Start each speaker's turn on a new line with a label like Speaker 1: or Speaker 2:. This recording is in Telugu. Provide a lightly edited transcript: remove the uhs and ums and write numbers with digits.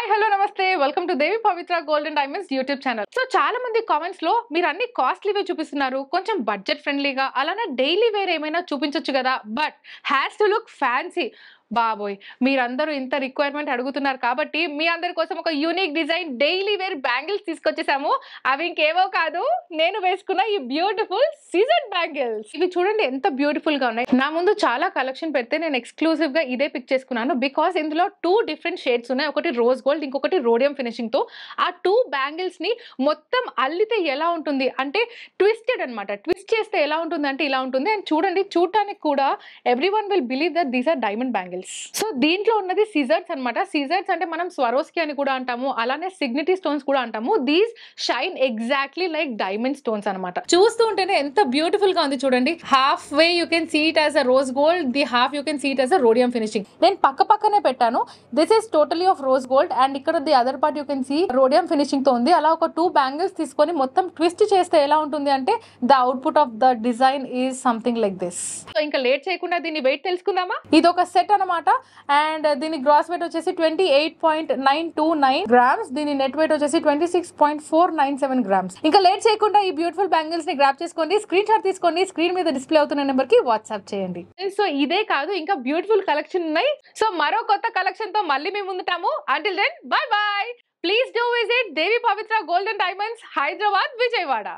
Speaker 1: హాయ్ హలో నమస్తే welcome to Devi Pavitra gold and diamonds YouTube channel. So చాలా మంది కామెంట్స్ లో మీరు అన్ని కాస్ట్లీవే చూపిస్తున్నారు, కొంచెం బడ్జెట్ ఫ్రెండ్లీగా అలానే డైలీ వేర్ ఏమైనా చూపించొచ్చు కదా, but has to look fancy. బాబోయ్, మీరందరూ ఇంత రిక్వైర్మెంట్ అడుగుతున్నారు కాబట్టి మీ అందరి కోసం ఒక unique design daily wear bangles తీసుకొచ్చేసాము. అవి ఇంకేవో కాదు, నేను వేసుకున్న ఈ బ్యూటిఫుల్ సీజన్ బ్యాంగిల్స్. ఇవి చూడండి ఎంత బ్యూటిఫుల్ గా ఉన్నాయి. నా ముందు చాలా కలెక్షన్ పెడితే నేను ఎక్స్క్లూజివ్ గా ఇదే పిక్ చేసుకున్నాను బికాస్ ఇందులో 2 డిఫరెంట్ షేడ్స్ ఉన్నాయి. ఒకటి రోజ్ గోల్డ్, ఇంకొకటి రోడియం ఫినిషింగ్ తో. ఆ 2 బ్యాంగిల్స్ ని మొత్తం అల్లితే ఎలా ఉంటుంది అంటే ట్విస్టెడ్ అన్నమాట. ట్విస్ట్ చేస్తే ఎలా ఉంటుంది అంటే ఇలా ఉంటుంది. అండ్ చూడండి, చూడటానికి కూడా everyone will believe that these are diamond bangles. So దీంట్లో ఉన్నది సిజర్స్ అన్నమాట. సిజర్స్ అంటే మనం స్వరోస్కి అని కూడా అంటాము, అలానే సిగ్నిటీ స్టోన్స్ కూడా అంటాము. These shine exactly like diamond stones అన్నమాట. చూస్తూ ఉంటేనే ఎంత బ్యూటిఫుల్ గా ఉంది చూడండి. Half way you can see it as a rose gold, the half you can see it as a rhodium finishing. నేను పక్క పక్కనే పెట్టాను. This is totally of rose gold and ఇక్కడ the other part you can see rhodium finishing తో ఉంది. అలా ఒక 2 బ్యాంగిల్స్ తీసుకొని మొత్తం ట్విస్ట్ చేస్తే ఎలా ఉంటుంది అంటే the output of the design is something like this. So ఇంకా లేట్ చేయకుండా దీని వెయిట్ తెలుసుకుందామా. ఇది ఒక సెట్ అన్నమాట. అండ్ దీని గ్రాస్ వెయిట్ వచ్చేసి 28.929 గ్రామ్స్. దీని నెట్ వెయిట్ వచ్చేసి 26.497 గ్రామ్స్. ఇంకా లేట్ చేయకుండా ఈ బ్యూటిఫుల్ బ్యాంగిల్స్ ని గ్రాప్ చేసుకోండి, స్క్రీన్ షాట్ తీసుకోండి, స్క్రీన్ మీద డిస్ప్లే అవుతున్న నెంబర్ కి వాట్సాప్ చేయండి. సో ఇదే కాదు, ఇంకా బ్యూటిఫుల్ కలెక్షన్ ఉన్నాయి. సో మరో కొత్త కలెక్షన్ తో మళ్ళీ మేము ముందుటాము. Until then bye bye. Please do visit Devi Pavitra gold and diamonds, Hyderabad, Vijayawada.